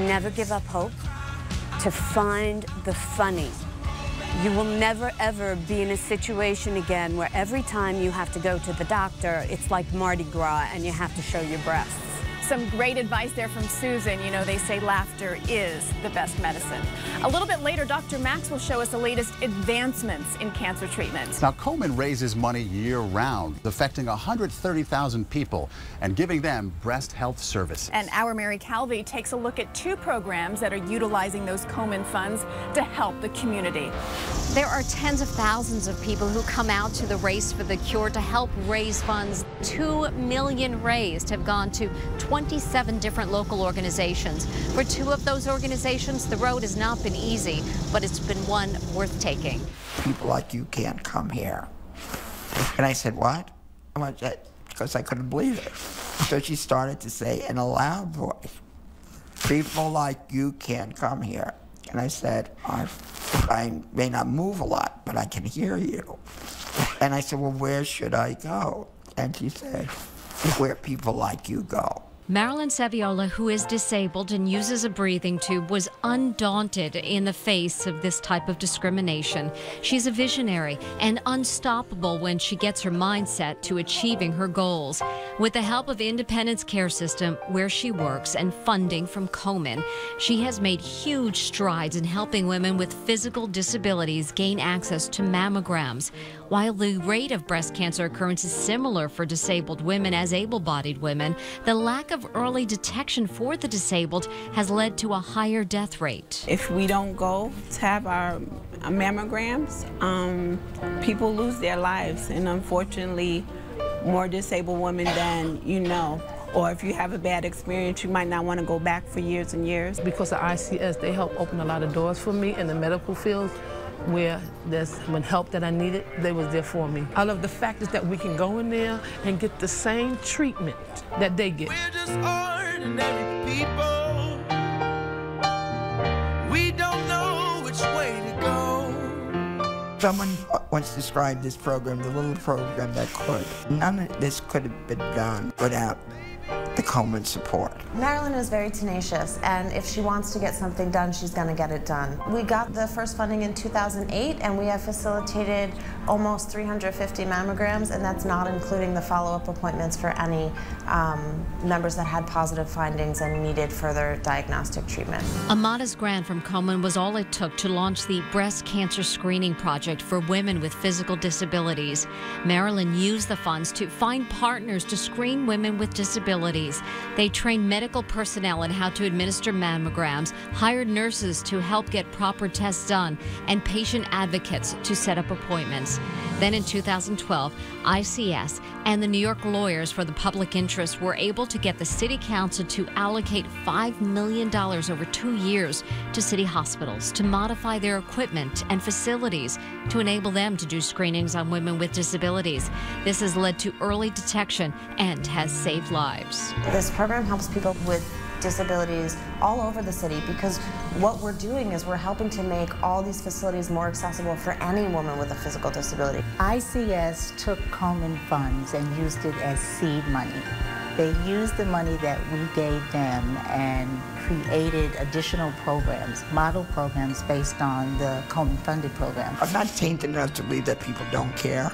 never give up hope, to find the funny. You will never, ever be in a situation again where every time you have to go to the doctor, it's like Mardi Gras and you have to show your breasts. Some great advice there from Susan. You know, they say laughter is the best medicine. A little bit later, Dr. Max will show us the latest advancements in cancer treatment. Now, Komen raises money year-round, affecting 130,000 people and giving them breast health services. And our Mary Calvi takes a look at 2 programs that are utilizing those Komen funds to help the community. There are tens of thousands of people who come out to the Race for the Cure to help raise funds. 2 million raised have gone to 27 different local organizations. For 2 of those organizations, the road has not been easy, but it's been one worth taking. People like you can't come here. And I said, what? Because I couldn't believe it. So she started to say in a loud voice, people like you can't come here. And I said, I may not move a lot, but I can hear you. And I said, well, where should I go? And she said, where people like you go. Marilyn Saviola, who is disabled and uses a breathing tube, was undaunted in the face of this type of discrimination. She's a visionary and unstoppable when she gets her mindset to achieving her goals. With the help of Independence Care System, where she works, and funding from Komen, she has made huge strides in helping women with physical disabilities gain access to mammograms. While the rate of breast cancer occurrence is similar for disabled women as able-bodied women, the lack of early detection for the disabled has led to a higher death rate. If we don't go to have our mammograms, people lose their lives, and unfortunately, more disabled women than you know. Or if you have a bad experience, you might not want to go back for years and years. Because of ICS, they help open a lot of doors for me in the medical field, where when help that I needed, they was there for me. I love the fact is that we can go in there and get the same treatment that they get. We're just ordinary people. We don't know which way to go. Someone once described this program, the little program that could. None of this could have been done without the Komen support. Marilyn is very tenacious, and if she wants to get something done, she's going to get it done. We got the first funding in 2008, and we have facilitated almost 350 mammograms, and that's not including the follow-up appointments for any members that had positive findings and needed further diagnostic treatment. A modest grant from Komen was all it took to launch the breast cancer screening project for women with physical disabilities. Marilyn used the funds to find partners to screen women with disabilities. They trained medical personnel in how to administer mammograms, hired nurses to help get proper tests done, and patient advocates to set up appointments. Then in 2012, ICS and the New York Lawyers for the Public Interest were able to get the City Council to allocate $5 million over 2 years to city hospitals to modify their equipment and facilities to enable them to do screenings on women with disabilities. This has led to early detection and has saved lives. This program helps people with disabilities all over the city, because what we're doing is we're helping to make all these facilities more accessible for any woman with a physical disability. ICS took Komen funds and used it as seed money. They used the money that we gave them and created additional programs, model programs based on the Komen funded program. I'm not tainted enough to believe that people don't care.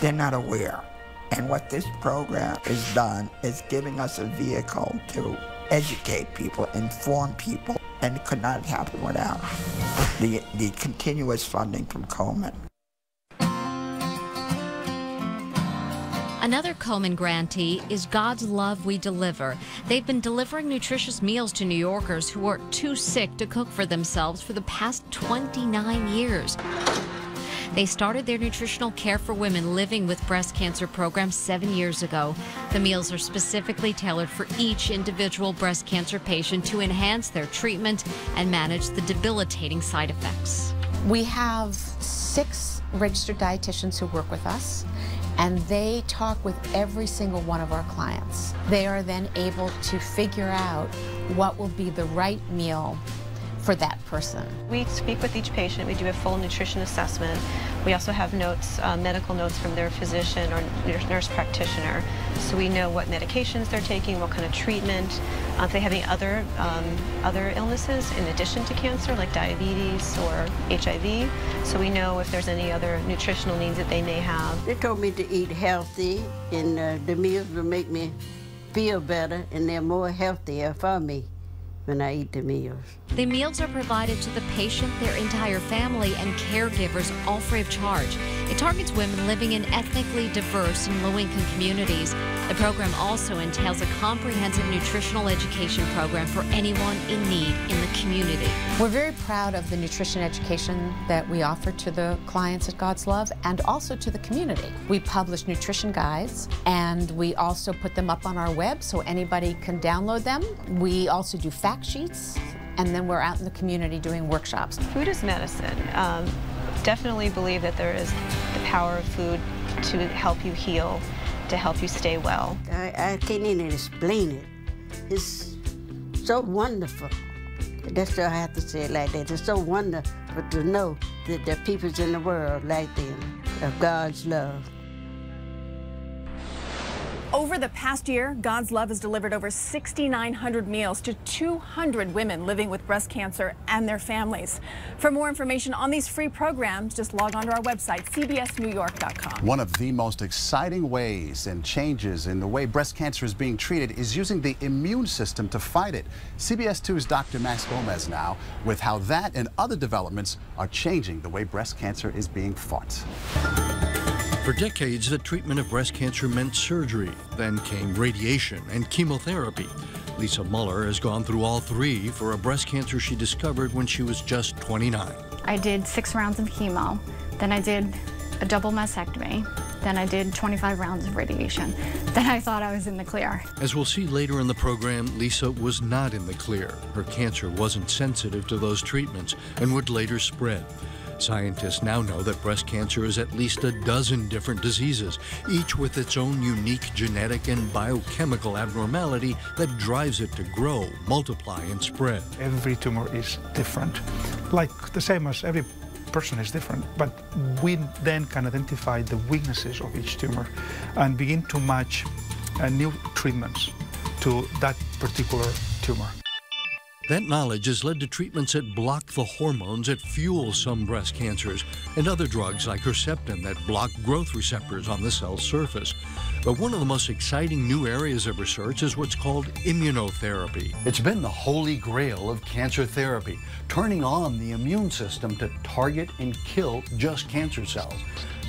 They're not aware. And what this program has done is giving us a vehicle to educate people, inform people, and it could not happen without the continuous funding from Komen. Another Komen grantee is God's Love We Deliver. They've been delivering nutritious meals to New Yorkers who are too sick to cook for themselves for the past 29 years. They started their nutritional care for women living with breast cancer program 7 years ago. The meals are specifically tailored for each individual breast cancer patient to enhance their treatment and manage the debilitating side effects. We have 6 registered dietitians who work with us, and they talk with every single one of our clients. They are then able to figure out what will be the right meal for that person. We speak with each patient. We do a full nutrition assessment. We also have notes, medical notes from their physician or nurse practitioner, so we know what medications they're taking, what kind of treatment, if they have any other illnesses in addition to cancer, like diabetes or HIV, so we know if there's any other nutritional needs that they may have. They told me to eat healthy, and the meals will make me feel better, and they're more healthier for me when I eat the meals. The meals are provided to the patient, their entire family, and caregivers, all free of charge. It targets women living in ethnically diverse and low-income communities. The program also entails a comprehensive nutritional education program for anyone in need in the community. We're very proud of the nutrition education that we offer to the clients at God's Love and also to the community. We publish nutrition guides, and we also put them up on our web so anybody can download them. We also do fact sheets, and then we're out in the community doing workshops. Food is medicine. Definitely believe that there is the power of food to help you heal, to help you stay well. I can't even explain it. It's so wonderful. That's why I have to say it like that. It's so wonderful to know that there are people in the world like them, of God's love. Over the past year, God's Love has delivered over 6,900 meals to 200 women living with breast cancer and their families. For more information on these free programs, just log on to our website, cbsnewyork.com. One of the most exciting ways and changes in the way breast cancer is being treated is using the immune system to fight it. CBS 2's Dr. Max Gomez now with how that and other developments are changing the way breast cancer is being fought. For decades, the treatment of breast cancer meant surgery. Then came radiation and chemotherapy. Lisa Muller has gone through all three for a breast cancer she discovered when she was just 29. I did 6 rounds of chemo. Then I did a double mastectomy. Then I did 25 rounds of radiation. Then I thought I was in the clear. As we'll see later in the program, Lisa was not in the clear. Her cancer wasn't sensitive to those treatments and would later spread. Scientists now know that breast cancer is at least a dozen different diseases, each with its own unique genetic and biochemical abnormality that drives it to grow, multiply, and spread. Every tumor is different, like the same as every person is different, but we then can identify the weaknesses of each tumor and begin to match new treatments to that particular tumor. That knowledge has led to treatments that block the hormones that fuel some breast cancers and other drugs like Herceptin that block growth receptors on the cell's surface. But one of the most exciting new areas of research is what's called immunotherapy. It's been the holy grail of cancer therapy, turning on the immune system to target and kill just cancer cells.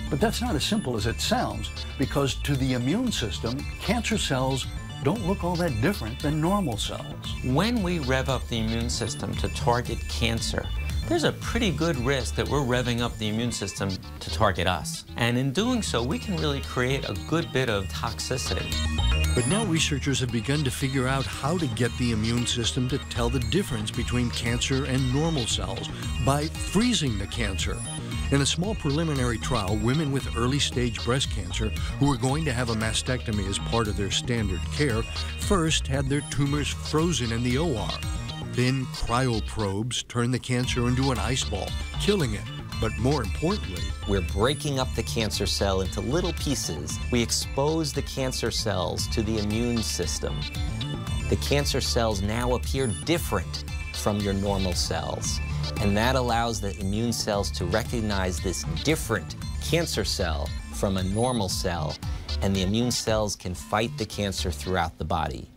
But that's not as simple as it sounds, because to the immune system, cancer cells don't look all that different than normal cells. When we rev up the immune system to target cancer, there's a pretty good risk that we're revving up the immune system to target us. And in doing so, we can really create a good bit of toxicity. But now researchers have begun to figure out how to get the immune system to tell the difference between cancer and normal cells by freezing the cancer. In a small preliminary trial, women with early-stage breast cancer who were going to have a mastectomy as part of their standard care first had their tumors frozen in the OR. Then cryoprobes turned the cancer into an ice ball, killing it. But more importantly, we're breaking up the cancer cell into little pieces. We expose the cancer cells to the immune system. The cancer cells now appear different from your normal cells. And that allows the immune cells to recognize this different cancer cell from a normal cell, and the immune cells can fight the cancer throughout the body.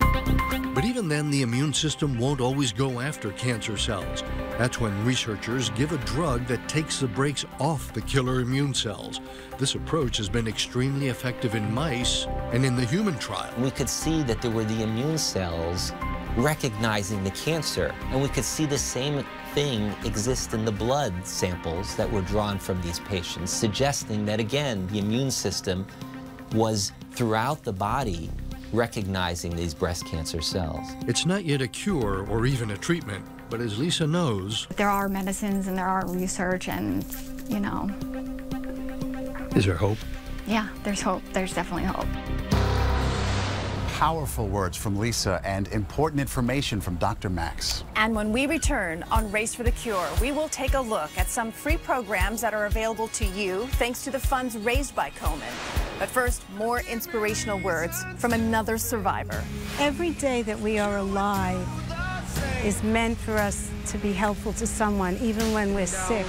But even then, the immune system won't always go after cancer cells. That's when researchers give a drug that takes the brakes off the killer immune cells. This approach has been extremely effective in mice and in the human trial. We could see that there were the immune cells recognizing the cancer, and we could see the same thing exist in the blood samples that were drawn from these patients, suggesting that, again, the immune system was throughout the body recognizing these breast cancer cells. It's not yet a cure or even a treatment, but as Lisa knows, there are medicines and there are research and, you know. Is there hope? Yeah, there's hope. There's definitely hope. powerful words from Lisa and important information from Dr. Max. And when we return on Race for the Cure, we will take a look at some free programs that are available to you thanks to the funds raised by Komen. But first, more inspirational words from another survivor. Every day that we are alive is meant for us to be helpful to someone, even when we're sick.